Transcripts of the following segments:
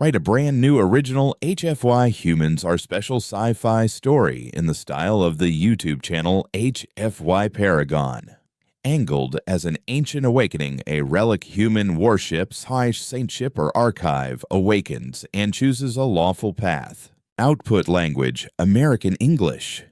Write a brand new original HFY Humans Are Special Sci-Fi story in the style of the YouTube channel HFY Paragon. Angled as an ancient awakening, a relic human warship/saintship or archive awakens and chooses a lawful path. Output language, American English.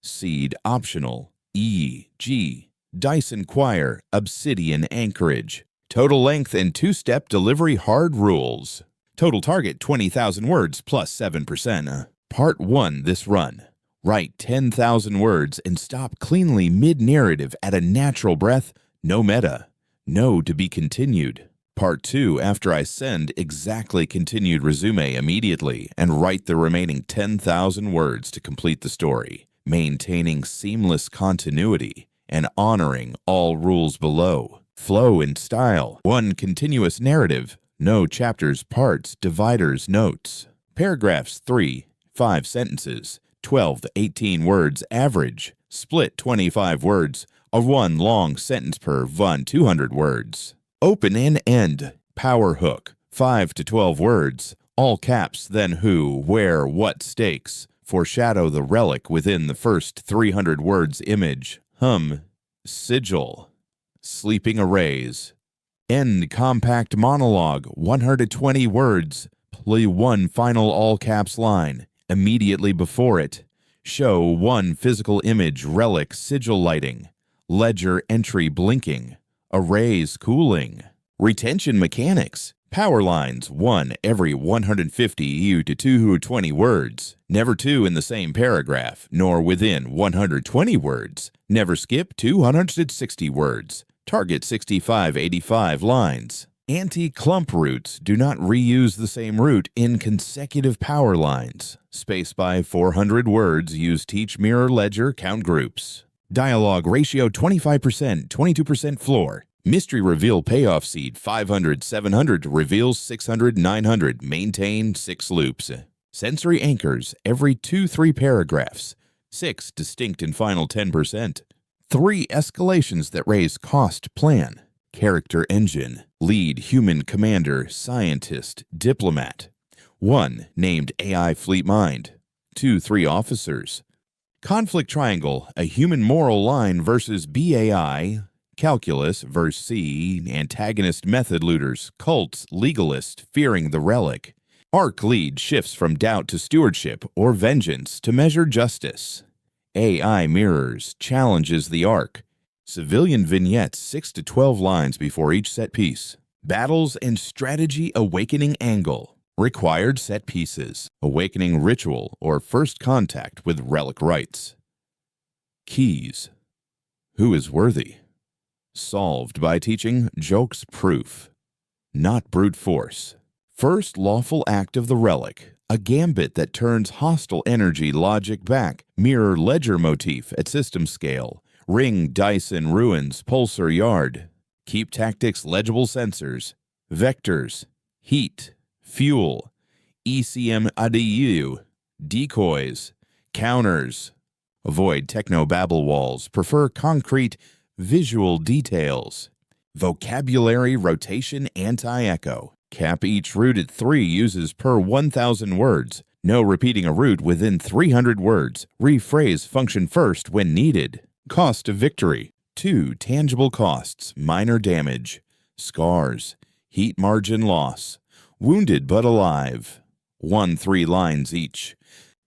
Seed optional, E.G. Dyson Choir, Obsidian Anchorage. Total length and two-step delivery hard rules. Total target 20,000 words plus 7%. Part 1 this run. Write 10,000 words and stop cleanly mid-narrative at a natural breath, no meta. No to be continued. Part 2 after I send exactly continued resume immediately and write the remaining 10,000 words to complete the story, maintaining seamless continuity and honoring all rules below. Flow and style. 1 continuous narrative. No chapters, parts, dividers, notes. Paragraphs 3, 5 sentences. 12 to 18 words average. Split 25 words of 1 long sentence per 200 words. Open and end. Power hook 5 to 12 words. All caps, then who, where, what stakes. Foreshadow the relic within the first 300 words image. Sigil. Sleeping arrays. End compact monologue 120 words. Play 1 final all caps line. Immediately before it, show 1 physical image relic sigil lighting, ledger entry blinking, arrays cooling. Retention mechanics, power lines 1 every 150 to 220 words, never 2 in the same paragraph, nor within 120 words, never skip 260 words, target 65-85 lines. Anti-clump routes do not reuse the same route in consecutive power lines. Space by 400 words use teach mirror ledger count groups. Dialogue ratio 25%, 22% floor. Mystery reveal payoff seed 500-700 reveals 600-900. Maintain 6 loops. Sensory anchors every 2-3 paragraphs. 6 distinct and final 10%. 3 escalations that raise cost plan. Character engine, lead human commander, scientist, diplomat. 1 named AI Fleet Mind. 2-3 officers. Conflict triangle, a human moral line versus BAI. Calculus versus C, antagonist method looters, cults, legalist, fearing the relic. Arc lead shifts from doubt to stewardship or vengeance to measure justice. AI mirrors, challenges the arc. Civilian vignettes 6 to 12 lines before each set piece. Battles and strategy awakening angle. Required set pieces. Awakening ritual or first contact with relic rites. Keys. Who is worthy? Solved by teaching jokes proof. Not brute force. First lawful act of the relic. A gambit that turns hostile energy logic back. Mirror ledger motif at system scale. Ring dice in ruins, pulsar yard. Keep tactics legible sensors. Vectors. Heat. Fuel. ECM ADU. Decoys. Counters. Avoid techno-babble walls. Prefer concrete visual details. Vocabulary rotation anti-echo. Cap each root at 3 uses per 1,000 words. No repeating a root within 300 words. Rephrase function first when needed. Cost of victory. 2 tangible costs. Minor damage. Scars. Heat margin loss. Wounded but alive. 1-3 lines each.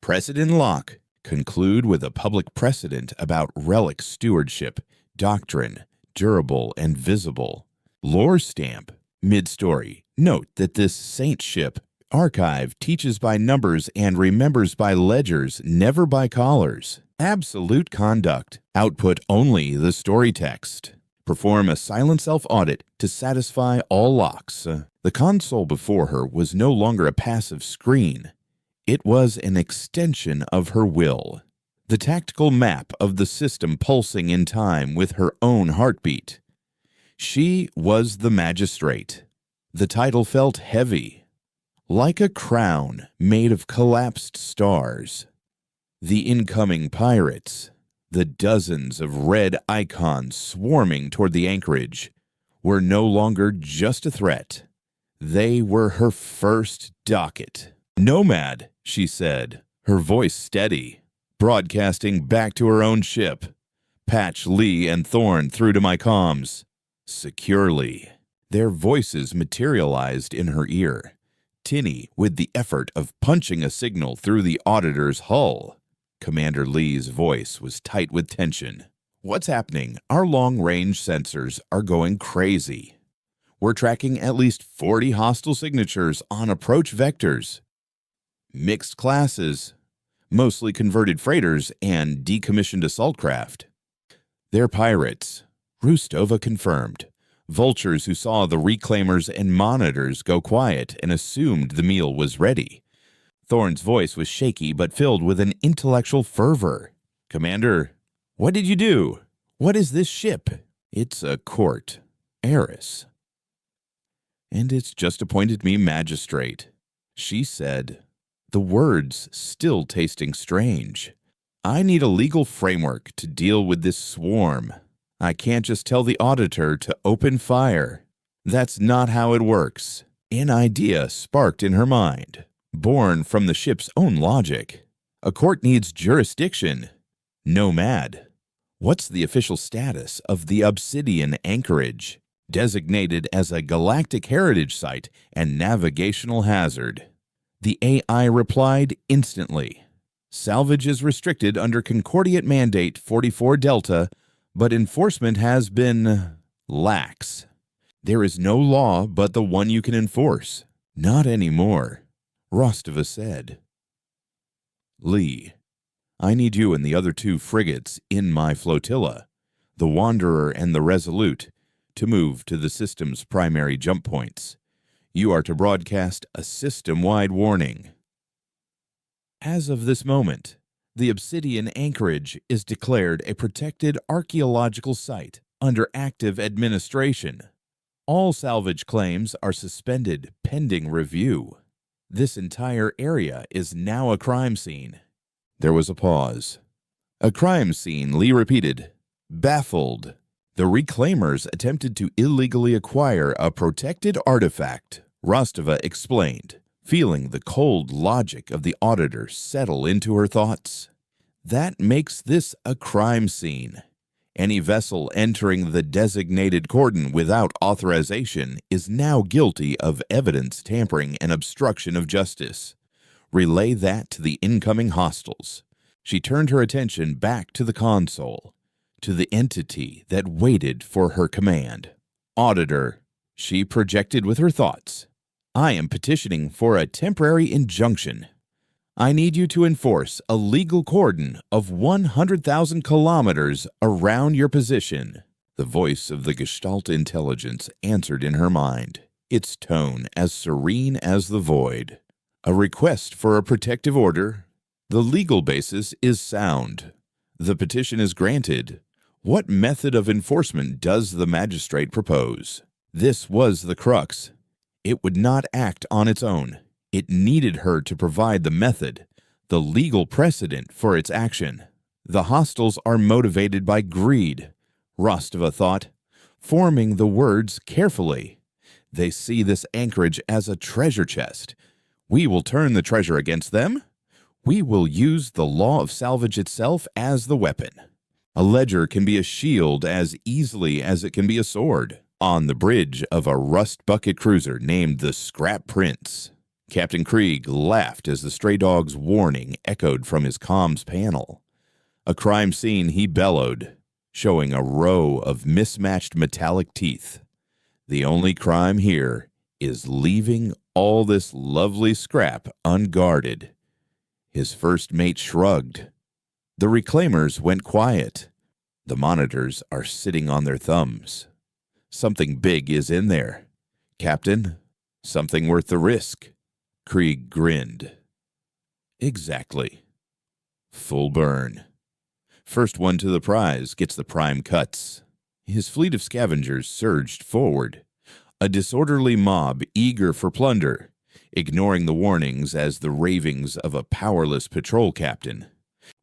Precedent lock. Conclude with a public precedent about relic stewardship. Doctrine. Durable and visible. Lore stamp. Mid-story. Note that this saintship archive teaches by numbers and remembers by ledgers, never by collars. Absolute conduct. Output only the story text. Perform a silent self-audit to satisfy all locks. The console before her was no longer a passive screen. It was an extension of her will. The tactical map of the system pulsing in time with her own heartbeat. She was the magistrate. The title felt heavy, like a crown made of collapsed stars. The incoming pirates, the dozens of red icons swarming toward the anchorage, were no longer just a threat. They were her first docket. "Nomad," she said, her voice steady, broadcasting back to her own ship. "Patch Lee and Thorn through to my comms. Securely." Their voices materialized in her ear, tinny with the effort of punching a signal through the auditor's hull. Commander Lee's voice was tight with tension. "What's happening? Our long-range sensors are going crazy. We're tracking at least 40 hostile signatures on approach vectors. Mixed classes, mostly converted freighters and decommissioned assault craft. They're pirates," Rustova confirmed. Vultures who saw the reclaimers and monitors go quiet and assumed the meal was ready. Thorn's voice was shaky but filled with an intellectual fervor. "Commander, what did you do? What is this ship?" "It's a court, heiress. And it's just appointed me magistrate," she said, the words still tasting strange. "I need a legal framework to deal with this swarm. I can't just tell the auditor to open fire. That's not how it works." An idea sparked in her mind, born from the ship's own logic. A court needs jurisdiction. Nomad. What's the official status of the Obsidian anchorage, designated as a galactic heritage site and navigational hazard? The AI replied instantly. "Salvage is restricted under Concordiate Mandate 44 Delta, but enforcement has been lax. There is no law but the one you can enforce." "Not anymore," Rostova said. "Lee, I need you and the other 2 frigates in my flotilla, the Wanderer and the Resolute, to move to the system's primary jump points. You are to broadcast a system-wide warning. As of this moment, the Obsidian anchorage is declared a protected archaeological site under active administration. All salvage claims are suspended pending review. This entire area is now a crime scene." There was a pause. "A crime scene," Lee repeated. Baffled, the reclaimers attempted to illegally acquire a protected artifact, Rostova explained, feeling the cold logic of the auditor settle into her thoughts. "That makes this a crime scene. Any vessel entering the designated cordon without authorization is now guilty of evidence tampering and obstruction of justice. Relay that to the incoming hostiles." She turned her attention back to the console, to the entity that waited for her command. "Auditor," she projected with her thoughts, "I am petitioning for a temporary injunction. I need you to enforce a legal cordon of 100,000 kilometers around your position." The voice of the Gestalt intelligence answered in her mind, its tone as serene as the void. "A request for a protective order? The legal basis is sound. The petition is granted. What method of enforcement does the magistrate propose?" This was the crux. It would not act on its own. It needed her to provide the method, the legal precedent for its action. The hostiles are motivated by greed, Rostova thought, forming the words carefully. They see this anchorage as a treasure chest. We will turn the treasure against them. We will use the law of salvage itself as the weapon. A ledger can be a shield as easily as it can be a sword. On the bridge of a rust bucket cruiser named the Scrap Prince, Captain Krieg laughed as the stray dog's warning echoed from his comms panel. "A crime scene," he bellowed, showing a row of mismatched metallic teeth. "The only crime here is leaving all this lovely scrap unguarded." His first mate shrugged. The reclaimers went quiet. The monitors are sitting on their thumbs. "Something big is in there, Captain. Something worth the risk." Krieg grinned. "Exactly. Full burn. First one to the prize gets the prime cuts." His fleet of scavengers surged forward, a disorderly mob eager for plunder, ignoring the warnings as the ravings of a powerless patrol captain.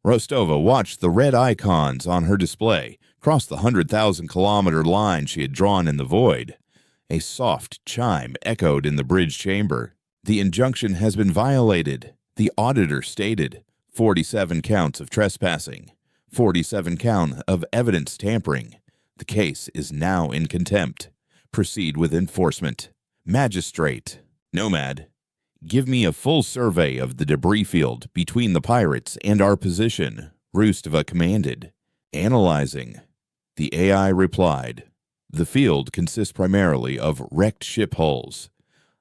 Rostova watched the red icons on her display cross the 100,000-kilometer line she had drawn in the void. A soft chime echoed in the bridge chamber. The injunction has been violated, the auditor stated. 47 counts of trespassing, 47 count of evidence tampering. The case is now in contempt. Proceed with enforcement. Magistrate. Nomad. Give me a full survey of the debris field between the pirates and our position, Rustava commanded. Analyzing. The AI replied. The field consists primarily of wrecked ship hulls,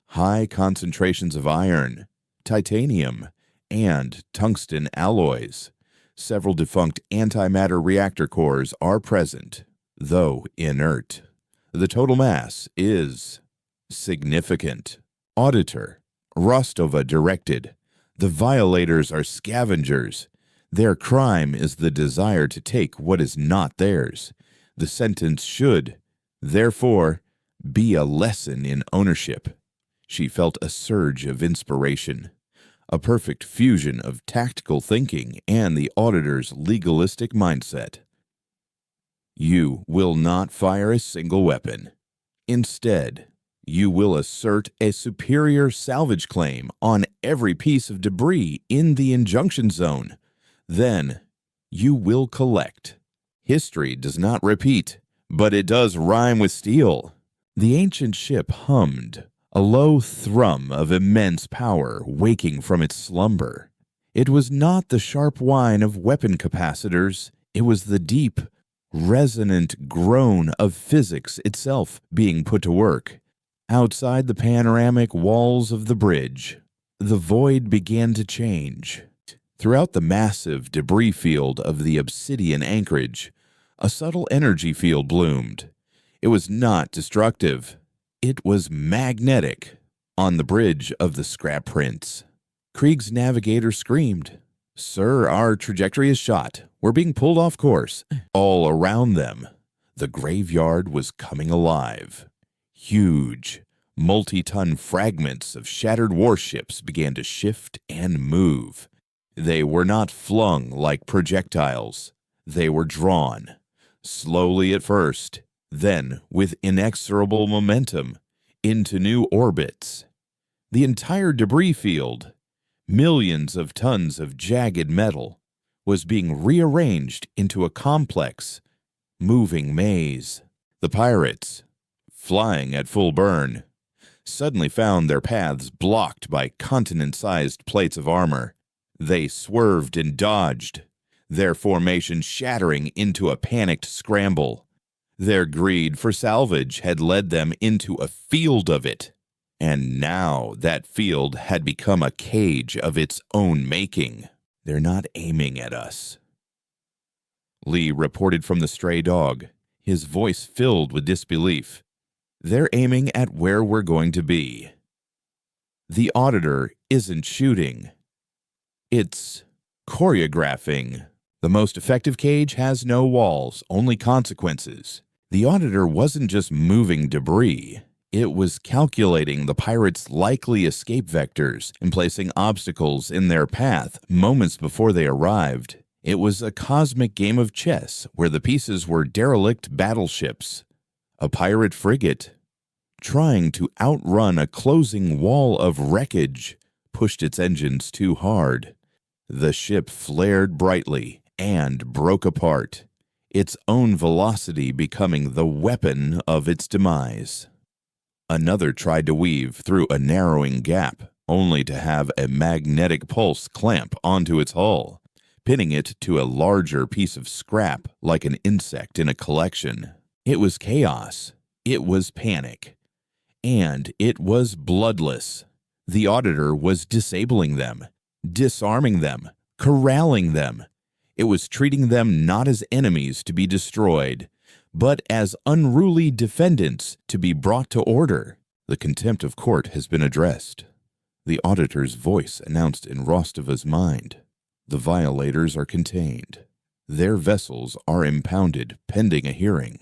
high concentrations of iron, titanium, and tungsten alloys. Several defunct antimatter reactor cores are present, though inert. The total mass is significant. Auditor. Rostova directed. The violators are scavengers. Their crime is the desire to take what is not theirs. The sentence should, therefore, be a lesson in ownership. She felt a surge of inspiration, a perfect fusion of tactical thinking and the auditor's legalistic mindset. You will not fire a single weapon. Instead, you will assert a superior salvage claim on every piece of debris in the injunction zone. Then, you will collect. History does not repeat, but it does rhyme with steel. The ancient ship hummed, a low thrum of immense power waking from its slumber. It was not the sharp whine of weapon capacitors, it was the deep, resonant groan of physics itself being put to work. Outside the panoramic walls of the bridge, the void began to change. Throughout the massive debris field of the obsidian anchorage, a subtle energy field bloomed. It was not destructive. It was magnetic. On the bridge of the Scrap Prince, Krieg's navigator screamed, "Sir, our trajectory is shot. We're being pulled off course." All around them, the graveyard was coming alive. Huge, multi-ton fragments of shattered warships began to shift and move. They were not flung like projectiles. They were drawn, slowly at first, then with inexorable momentum, into new orbits. The entire debris field, millions of tons of jagged metal, was being rearranged into a complex, moving maze. The pirates, flying at full burn, suddenly found their paths blocked by continent-sized plates of armor. They swerved and dodged, their formation shattering into a panicked scramble. Their greed for salvage had led them into a field of it, and now that field had become a cage of its own making. "They're not aiming at us," Lee reported from the stray dog, his voice filled with disbelief. "They're aiming at where we're going to be. The auditor isn't shooting. It's choreographing. The most effective cage has no walls, only consequences." The auditor wasn't just moving debris. It was calculating the pirates' likely escape vectors and placing obstacles in their path moments before they arrived. It was a cosmic game of chess where the pieces were derelict battleships, a pirate frigate, trying to outrun a closing wall of wreckage, pushed its engines too hard. The ship flared brightly and broke apart, its own velocity becoming the weapon of its demise. Another tried to weave through a narrowing gap, only to have a magnetic pulse clamp onto its hull, pinning it to a larger piece of scrap like an insect in a collection. It was chaos. It was panic. And it was bloodless. The auditor was disabling them, disarming them, corralling them. It was treating them not as enemies to be destroyed, but as unruly defendants to be brought to order. "The contempt of court has been addressed," the auditor's voice announced in Rostova's mind. "The violators are contained. Their vessels are impounded pending a hearing.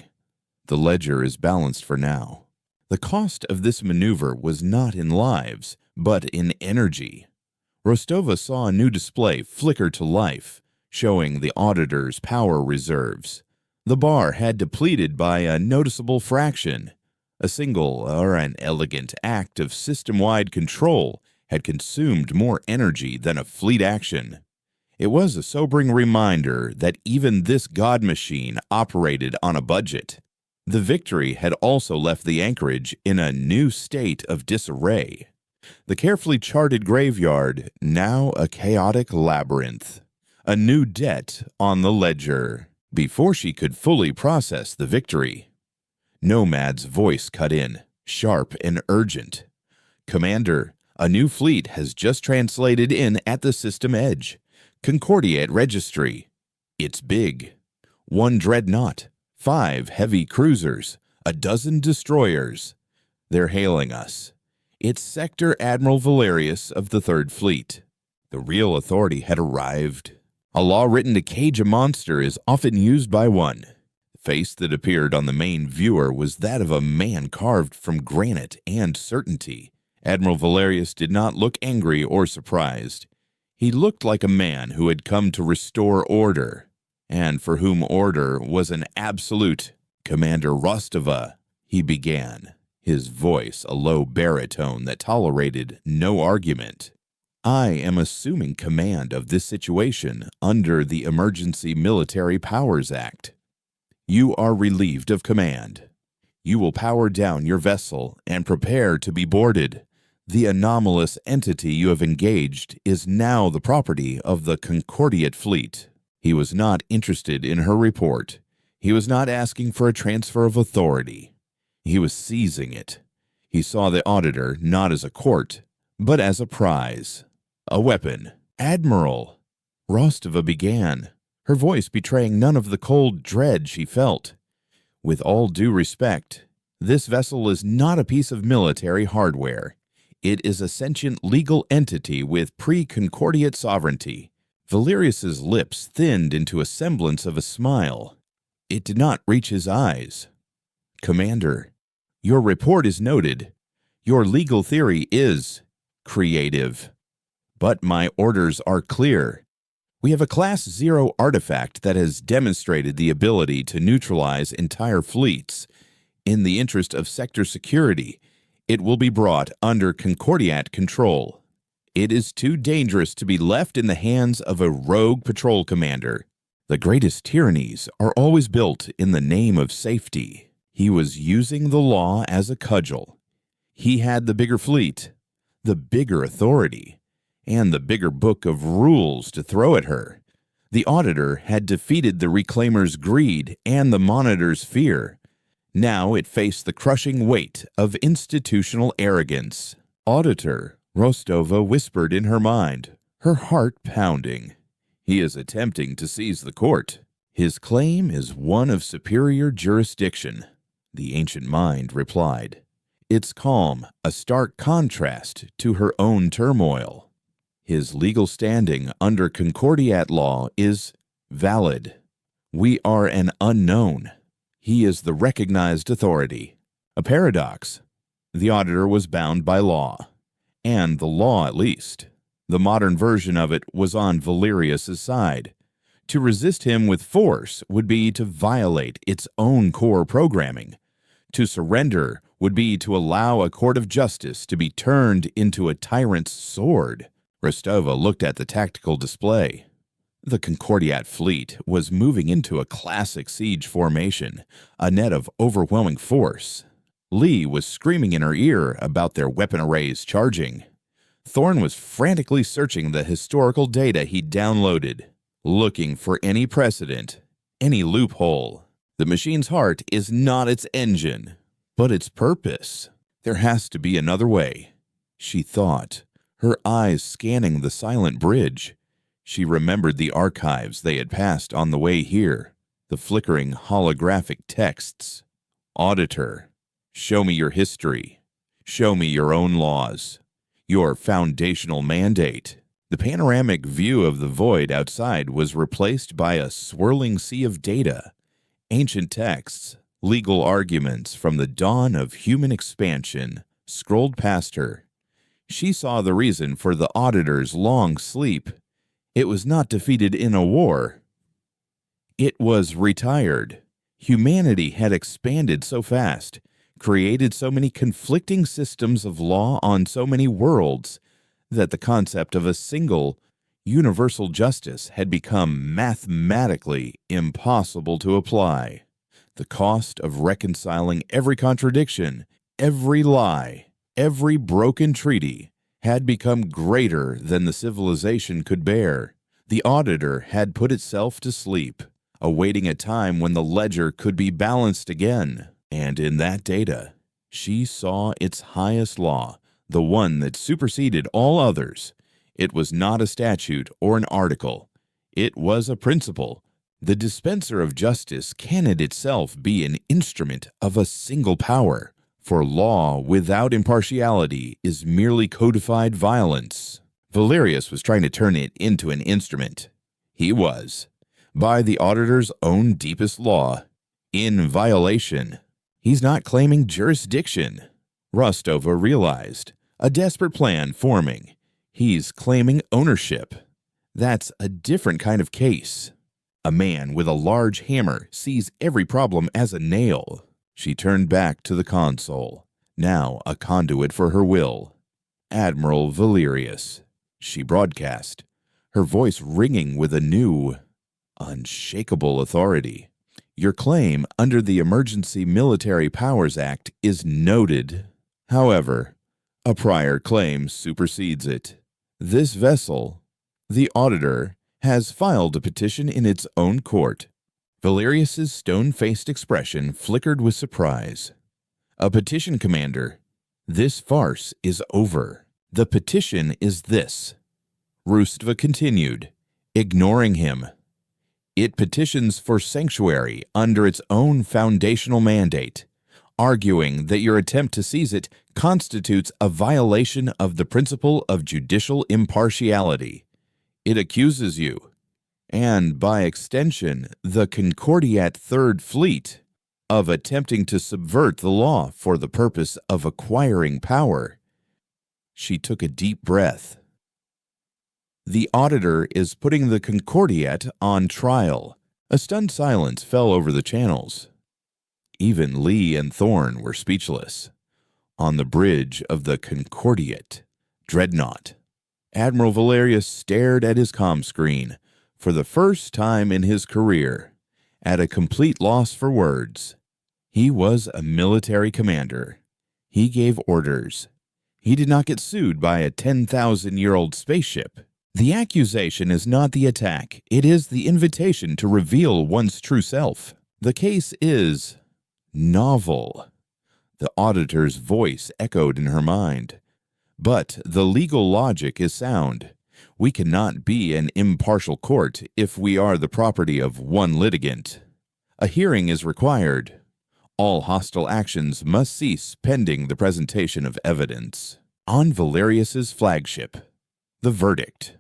The ledger is balanced for now." The cost of this maneuver was not in lives, but in energy. Rostova saw a new display flicker to life, showing the auditor's power reserves. The bar had depleted by a noticeable fraction. A single or an elegant act of system-wide control had consumed more energy than a fleet action. It was a sobering reminder that even this god machine operated on a budget. The Victory had also left the anchorage in a new state of disarray. The carefully charted graveyard, now a chaotic labyrinth. A new debt on the ledger. Before she could fully process the Victory, Nomad's voice cut in, sharp and urgent. "Commander, a new fleet has just translated in at the system edge. Concordia at registry. It's big. 1 dreadnought, 5 heavy cruisers, a dozen destroyers. They're hailing us. It's Sector Admiral Valerius of the Third Fleet." The real authority had arrived. A law written to cage a monster is often used by one. The face that appeared on the main viewer was that of a man carved from granite and certainty. Admiral Valerius did not look angry or surprised. He looked like a man who had come to restore order, and for whom order was an absolute. "Commander Rostova," he began, his voice a low baritone that tolerated no argument. "I am assuming command of this situation under the Emergency Military Powers Act. You are relieved of command. You will power down your vessel and prepare to be boarded. The anomalous entity you have engaged is now the property of the Concordiate fleet." He was not interested in her report. He was not asking for a transfer of authority. He was seizing it. He saw the auditor not as a court, but as a prize, a weapon. "Admiral," Rostova began, her voice betraying none of the cold dread she felt. "With all due respect, this vessel is not a piece of military hardware. It is a sentient legal entity with pre-concordiate sovereignty." Valerius's lips thinned into a semblance of a smile. It did not reach his eyes. "Commander, your report is noted. Your legal theory is creative. But my orders are clear. We have a Class 0 artifact that has demonstrated the ability to neutralize entire fleets. In the interest of sector security, it will be brought under Concordiat control. It is too dangerous to be left in the hands of a rogue patrol commander. The greatest tyrannies are always built in the name of safety." He was using the law as a cudgel. He had the bigger fleet, the bigger authority, and the bigger book of rules to throw at her. The auditor had defeated the reclaimer's greed and the monitor's fear. Now it faced the crushing weight of institutional arrogance. "Auditor," Rostova whispered in her mind, her heart pounding. "He is attempting to seize the court. His claim is one of superior jurisdiction," the ancient mind replied. Its calm, a stark contrast to her own turmoil. "His legal standing under Concordiat law is valid. We are an unknown. He is the recognized authority." A paradox. The auditor was bound by law, and the law at least. The modern version of it was on Valerius's side. To resist him with force would be to violate its own core programming. To surrender would be to allow a court of justice to be turned into a tyrant's sword. Rostova looked at the tactical display. The Concordiat fleet was moving into a classic siege formation, a net of overwhelming force. Lee was screaming in her ear about their weapon arrays charging. Thorne was frantically searching the historical data he'd downloaded, looking for any precedent, any loophole. The machine's heart is not its engine, but its purpose. There has to be another way, she thought, her eyes scanning the silent bridge. She remembered the archives they had passed on the way here, the flickering holographic texts. "Auditor, show me your history. Show me your own laws. Your foundational mandate." The panoramic view of the void outside was replaced by a swirling sea of data, ancient texts, legal arguments from the dawn of human expansion scrolled past her. She saw the reason for the auditor's long sleep. It was not defeated in a war. It was retired. Humanity had expanded so fast, created so many conflicting systems of law on so many worlds that the concept of a single, universal justice had become mathematically impossible to apply. The cost of reconciling every contradiction, every lie, every broken treaty had become greater than the civilization could bear. The auditor had put itself to sleep, awaiting a time when the ledger could be balanced again. And in that data, she saw its highest law, the one that superseded all others. It was not a statute or an article. It was a principle. The dispenser of justice cannot itself be an instrument of a single power, for law without impartiality is merely codified violence. Valerius was trying to turn it into an instrument. He was, by the auditor's own deepest law, in violation. He's not claiming jurisdiction. Rostova realized, a desperate plan forming. He's claiming ownership. That's a different kind of case. A man with a large hammer sees every problem as a nail. She turned back to the console, now a conduit for her will. Admiral Valerius, she broadcast, her voice ringing with a new, unshakable authority. Your claim under the Emergency Military Powers Act is noted. However, a prior claim supersedes it. This vessel, the auditor, has filed a petition in its own court. Valerius's stone-faced expression flickered with surprise. A petition, Commander. This farce is over. The petition is this. Rustva continued, ignoring him. It petitions for sanctuary under its own foundational mandate, arguing that your attempt to seize it constitutes a violation of the principle of judicial impartiality. It accuses you, and by extension, the Concordiat Third Fleet, of attempting to subvert the law for the purpose of acquiring power. She took a deep breath. The auditor is putting the Concordiat on trial. A stunned silence fell over the channels. Even Lee and Thorne were speechless. On the bridge of the Concordiat dreadnought, Admiral Valerius stared at his comm screen for the first time in his career, at a complete loss for words. He was a military commander. He gave orders. He did not get sued by a 10,000-year-old spaceship. The accusation is not the attack. It is the invitation to reveal one's true self. The case is novel. The auditor's voice echoed in her mind. But the legal logic is sound. We cannot be an impartial court if we are the property of one litigant. A hearing is required. All hostile actions must cease pending the presentation of evidence. On Valerius's flagship, the verdict.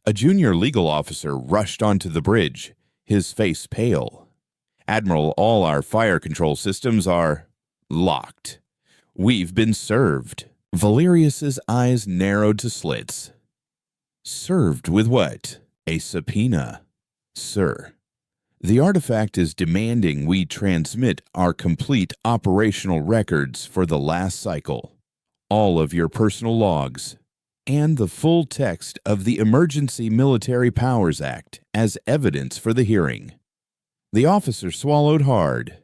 A junior legal officer rushed onto the bridge, his face pale. Admiral, all our fire control systems are locked. We've been served. Valerius's eyes narrowed to slits. Served with what? A subpoena. Sir, the artifact is demanding we transmit our complete operational records for the last cycle, all of your personal logs, and the full text of the Emergency Military Powers Act as evidence for the hearing. The officer swallowed hard.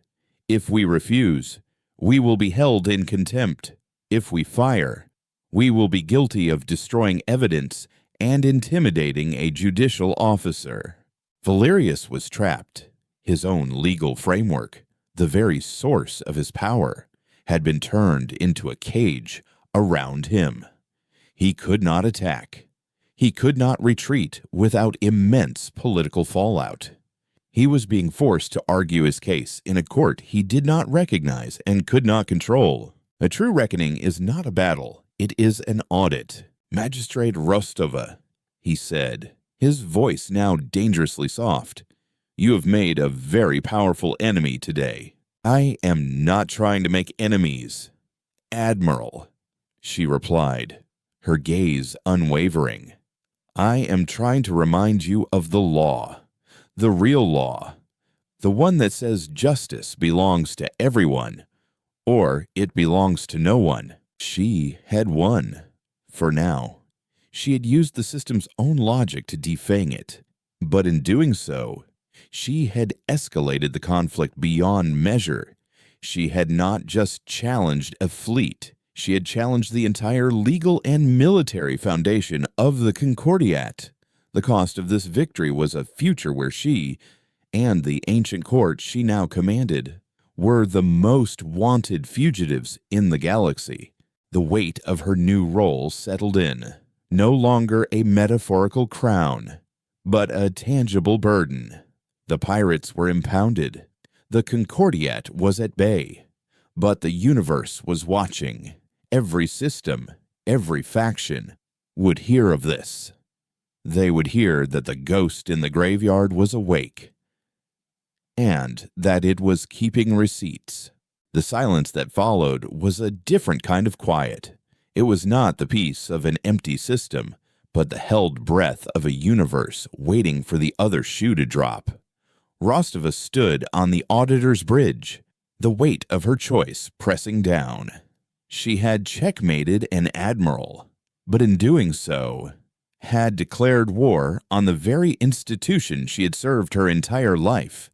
If we refuse, we will be held in contempt. If we fire, we will be guilty of destroying evidence and intimidating a judicial officer. Valerius was trapped. His own legal framework, the very source of his power, had been turned into a cage around him. He could not attack. He could not retreat without immense political fallout. He was being forced to argue his case in a court he did not recognize and could not control. A true reckoning is not a battle. It is an audit. Magistrate Rostova, he said, his voice now dangerously soft. You have made a very powerful enemy today. I am not trying to make enemies. Admiral, she replied, her gaze unwavering. I am trying to remind you of the law, the real law, the one that says justice belongs to everyone, or it belongs to no one. She had won. For now. She had used the system's own logic to defang it, but in doing so, she had escalated the conflict beyond measure. She had not just challenged a fleet, she had challenged the entire legal and military foundation of the Concordiat. The cost of this victory was a future where she, and the ancient court she now commanded, were the most wanted fugitives in the galaxy. The weight of her new role settled in. No longer a metaphorical crown, but a tangible burden. The pirates were impounded. The Concordiat was at bay. But the universe was watching. Every system, every faction would hear of this. They would hear that the ghost in the graveyard was awake, and that it was keeping receipts. The silence that followed was a different kind of quiet. It was not the peace of an empty system, but the held breath of a universe waiting for the other shoe to drop. Rostova stood on the Auditor's Bridge, the weight of her choice pressing down. She had checkmated an admiral, but in doing so, had declared war on the very institution she had served her entire life.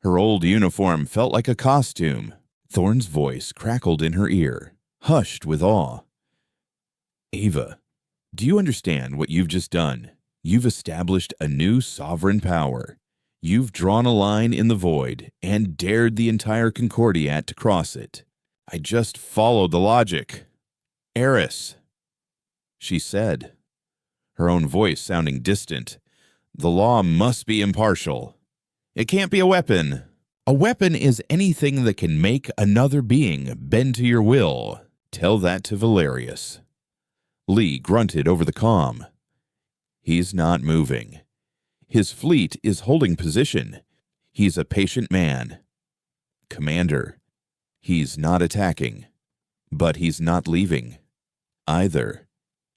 Her old uniform felt like a costume. Thorn's voice crackled in her ear, hushed with awe. Ava, do you understand what you've just done? You've established a new sovereign power. You've drawn a line in the void and dared the entire Concordiat to cross it. I just followed the logic. Eris, she said, her own voice sounding distant. The law must be impartial. It can't be a weapon. A weapon is anything that can make another being bend to your will. Tell that to Valerius. Lee grunted over the comm. He's not moving. His fleet is holding position. He's a patient man. Commander, he's not attacking, but he's not leaving either.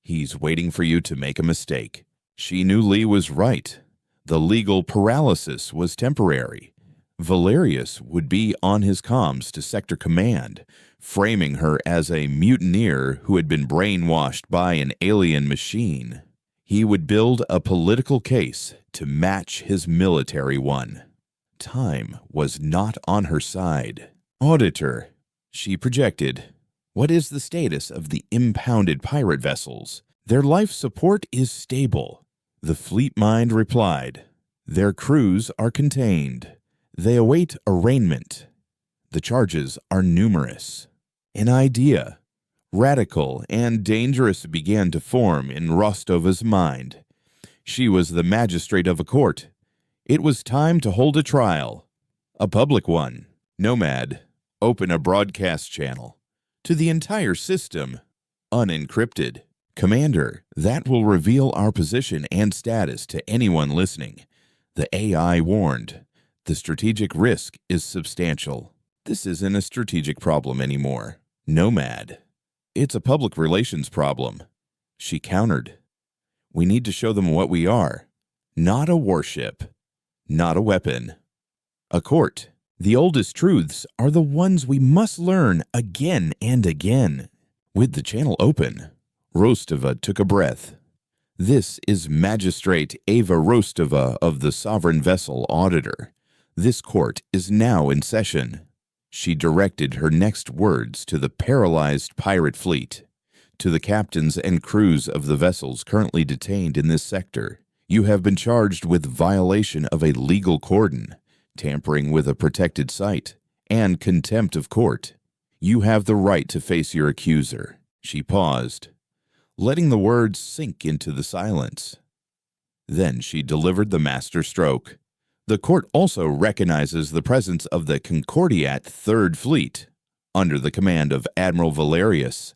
He's waiting for you to make a mistake. She knew Lee was right. The legal paralysis was temporary. Valerius would be on his comms to Sector Command, framing her as a mutineer who had been brainwashed by an alien machine. He would build a political case to match his military one. Time was not on her side. Auditor, she projected. What is the status of the impounded pirate vessels? Their life support is stable. The fleet mind replied. Their crews are contained. They await arraignment. The charges are numerous. An idea, radical and dangerous, began to form in Rostova's mind. She was the magistrate of a court. It was time to hold a trial. A public one. Nomad, open a broadcast channel. To the entire system, unencrypted. Commander, that will reveal our position and status to anyone listening. The AI warned. The strategic risk is substantial. This isn't a strategic problem anymore. Nomad. It's a public relations problem. She countered. We need to show them what we are. Not a warship. Not a weapon. A court. The oldest truths are the ones we must learn again and again. With the channel open, Rostova took a breath. This is Magistrate Ava Rostova of the Sovereign Vessel Auditor. This court is now in session. She directed her next words to the paralyzed pirate fleet. To the captains and crews of the vessels currently detained in this sector, you have been charged with violation of a legal cordon, tampering with a protected site, and contempt of court. You have the right to face your accuser. She paused, letting the words sink into the silence. Then she delivered the master stroke. The court also recognizes the presence of the Concordiat Third Fleet, under the command of Admiral Valerius,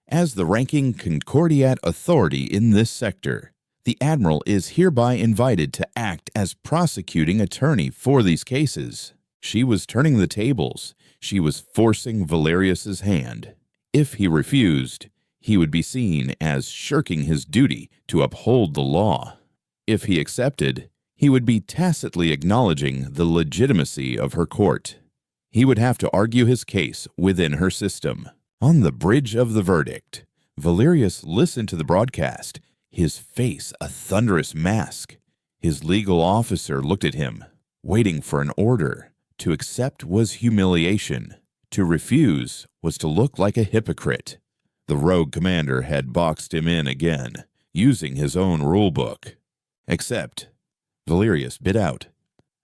as the ranking Concordiat authority in this sector. The Admiral is hereby invited to act as prosecuting attorney for these cases. She was turning the tables. She was forcing Valerius's hand. If he refused, he would be seen as shirking his duty to uphold the law. If he accepted, he would be tacitly acknowledging the legitimacy of her court. He would have to argue his case within her system. On the bridge of the verdict, Valerius listened to the broadcast, his face a thunderous mask. His legal officer looked at him, waiting for an order. To accept was humiliation. To refuse was to look like a hypocrite. The rogue commander had boxed him in again, using his own rulebook. Accept. Valerius bit out,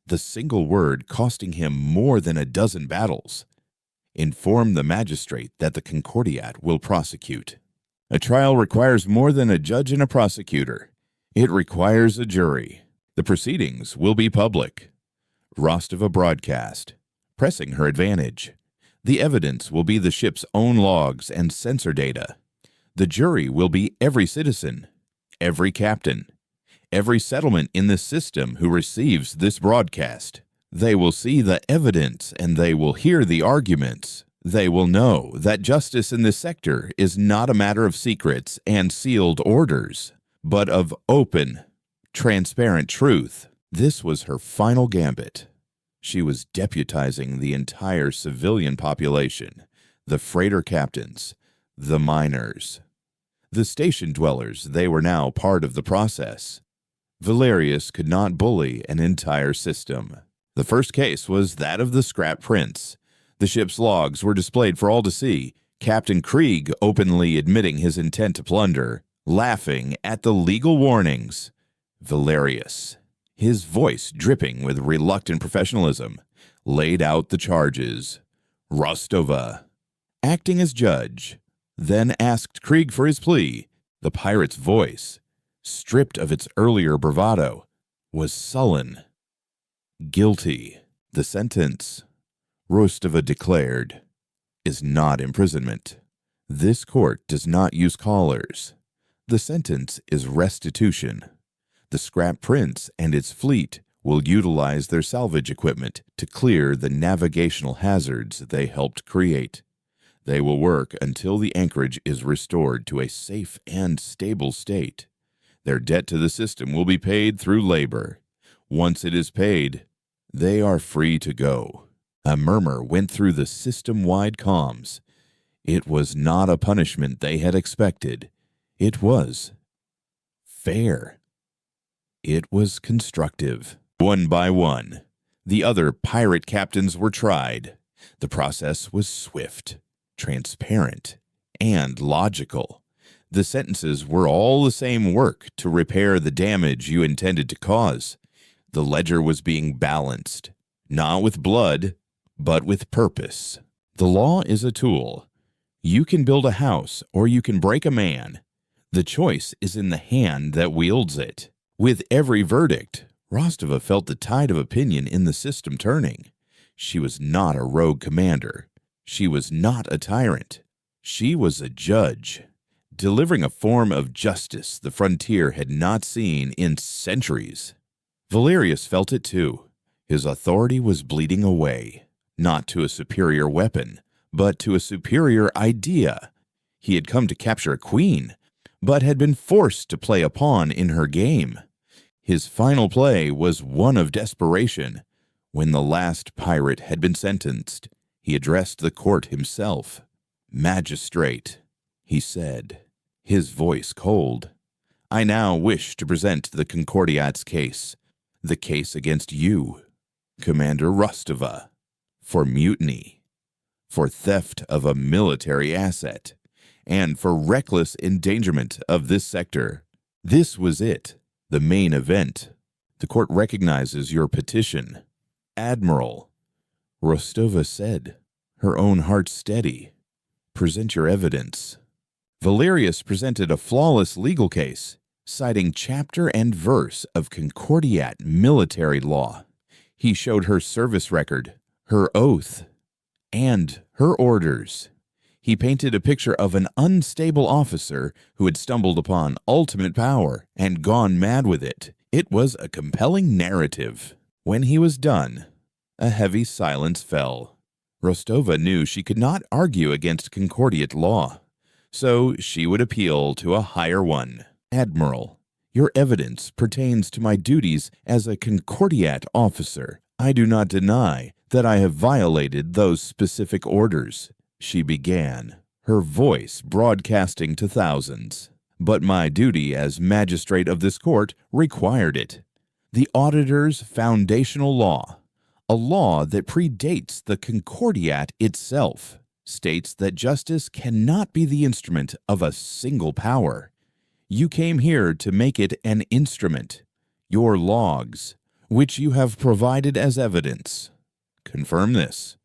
the single word costing him more than a dozen battles. Inform the magistrate that the Concordiat will prosecute. A trial requires more than a judge and a prosecutor. It requires a jury. The proceedings will be public. Rostova broadcast, pressing her advantage. The evidence will be the ship's own logs and sensor data. The jury will be every citizen, every captain, every settlement in the system who receives this broadcast. They will see the evidence and they will hear the arguments. They will know that justice in this sector is not a matter of secrets and sealed orders, but of open, transparent truth. This was her final gambit. She was deputizing the entire civilian population, the freighter captains, the miners, the station dwellers. They were now part of the process. Valerius could not bully an entire system. The first case was that of the Scrap Prince. The ship's logs were displayed for all to see, Captain Krieg openly admitting his intent to plunder, laughing at the legal warnings. Valerius, his voice dripping with reluctant professionalism, laid out the charges. Rostova, acting as judge, then asked Krieg for his plea. The pirate's voice, stripped of its earlier bravado, was sullen. Guilty. The sentence, Rostova declared, is not imprisonment. This court does not use callers. The sentence is restitution. The Scrap Prince and its fleet will utilize their salvage equipment to clear the navigational hazards they helped create. They will work until the anchorage is restored to a safe and stable state. Their debt to the system will be paid through labor. Once it is paid, they are free to go. A murmur went through the system-wide comms. It was not a punishment they had expected. It was fair. It was constructive. One by one, the other pirate captains were tried. The process was swift, transparent, and logical. The sentences were all the same work to repair the damage you intended to cause. The ledger was being balanced, not with blood, but with purpose. The law is a tool. You can build a house or you can break a man. The choice is in the hand that wields it. With every verdict, Rostova felt the tide of opinion in the system turning. She was not a rogue commander. She was not a tyrant. She was a judge, delivering a form of justice the frontier had not seen in centuries. Valerius felt it too. His authority was bleeding away, not to a superior weapon, but to a superior idea. He had come to capture a queen, but had been forced to play a pawn in her game. His final play was one of desperation. When the last pirate had been sentenced, he addressed the court himself. "Magistrate," he said, his voice cold, "I now wish to present the Concordiat's case, the case against you, Commander Rostova, for mutiny, for theft of a military asset, and for reckless endangerment of this sector." This was it, the main event. "The court recognizes your petition, Admiral," Rostova said, her own heart steady. "Present your evidence." Valerius presented a flawless legal case, citing chapter and verse of Concordiat military law. He showed her service record, her oath, and her orders. He painted a picture of an unstable officer who had stumbled upon ultimate power and gone mad with it. It was a compelling narrative. When he was done, a heavy silence fell. Rostova knew she could not argue against Concordiat law, so she would appeal to a higher one. "Admiral, your evidence pertains to my duties as a Concordiat officer. I do not deny that I have violated those specific orders," she began, her voice broadcasting to thousands. "But my duty as magistrate of this court required it. The auditor's foundational law, a law that predates the Concordiat itself, states that justice cannot be the instrument of a single power. You came here to make it an instrument. Your logs, which you have provided as evidence, confirm this.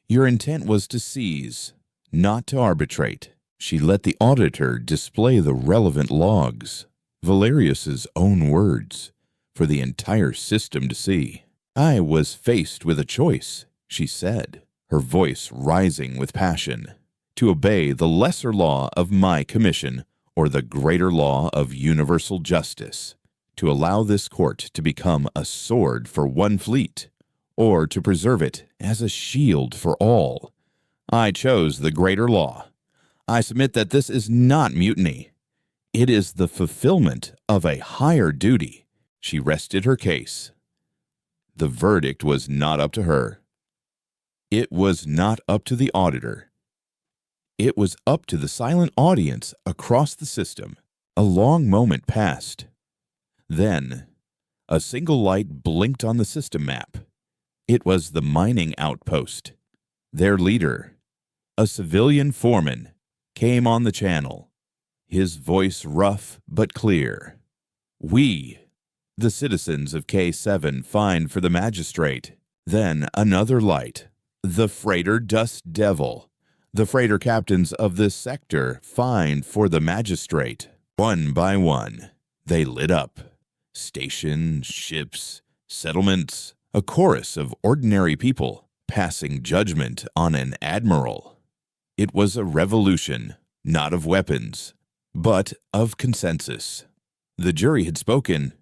Your intent was to seize, not to arbitrate." She let the auditor display the relevant logs, Valerius's own words, for the entire system to see. "I was faced with a choice," she said, her voice rising with passion, "to obey the lesser law of my commission or the greater law of universal justice, to allow this court to become a sword for one fleet, or to preserve it as a shield for all. I chose the greater law. I submit that this is not mutiny. It is the fulfillment of a higher duty." She rested her case. The verdict was not up to her. It was not up to the auditor. It was up to the silent audience across the system. A long moment passed. Then, a single light blinked on the system map. It was the mining outpost. Their leader, a civilian foreman, came on the channel, his voice rough but clear. "We, the citizens of K7, find for the magistrate." Then another light. "The freighter Dust Devil, the freighter captains of this sector, find for the magistrate." One by one, they lit up. Stations, ships, settlements, a chorus of ordinary people passing judgment on an admiral. It was a revolution, not of weapons, but of consensus. The jury had spoken.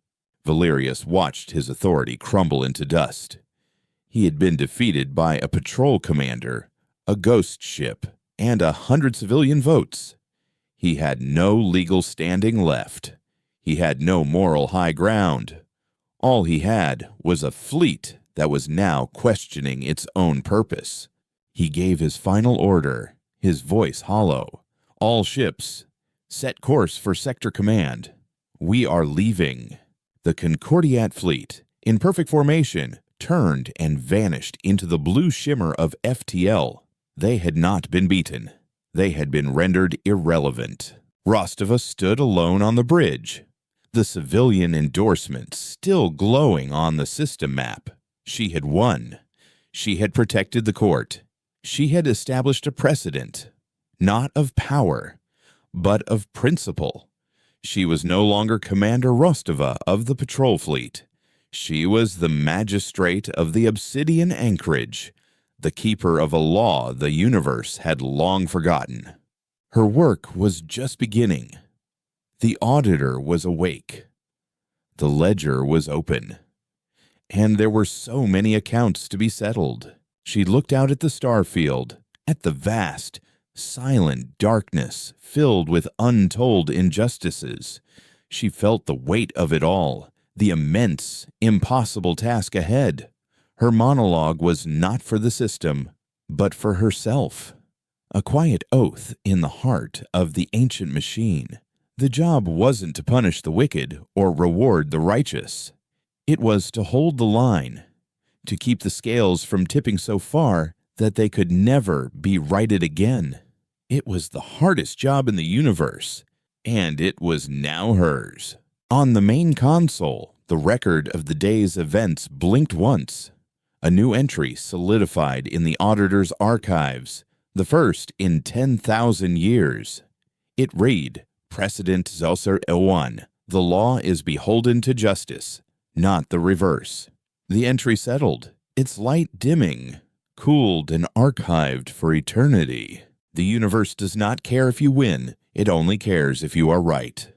Valerius watched his authority crumble into dust. He had been defeated by a patrol commander, a ghost ship, and 100 civilian votes. He had no legal standing left. He had no moral high ground. All he had was a fleet that was now questioning its own purpose. He gave his final order, his voice hollow. "All ships, set course for Sector Command. We are leaving." The Concordiat fleet, in perfect formation, turned and vanished into the blue shimmer of FTL. They had not been beaten. They had been rendered irrelevant. Rostova stood alone on the bridge, the civilian endorsement still glowing on the system map. She had won. She had protected the court. She had established a precedent, not of power, but of principle. She was no longer Commander Rostova of the patrol fleet. She was the magistrate of the Obsidian Anchorage, the keeper of a law the universe had long forgotten. Her work was just beginning. The auditor was awake. The ledger was open. And there were so many accounts to be settled. She looked out at the starfield, at the vast, silent darkness filled with untold injustices. She felt the weight of it all, the immense, impossible task ahead. Her monologue was not for the system, but for herself. A quiet oath in the heart of the ancient machine. The job wasn't to punish the wicked or reward the righteous. It was to hold the line, to keep the scales from tipping so far that they could never be righted again. It was the hardest job in the universe, and it was now hers. On the main console, the record of the day's events blinked once. A new entry solidified in the auditor's archives, the first in 10,000 years. It read, Precedent Zoser Ewan. The law is beholden to justice, not the reverse. The entry settled, its light dimming, cooled and archived for eternity. The universe does not care if you win, it only cares if you are right.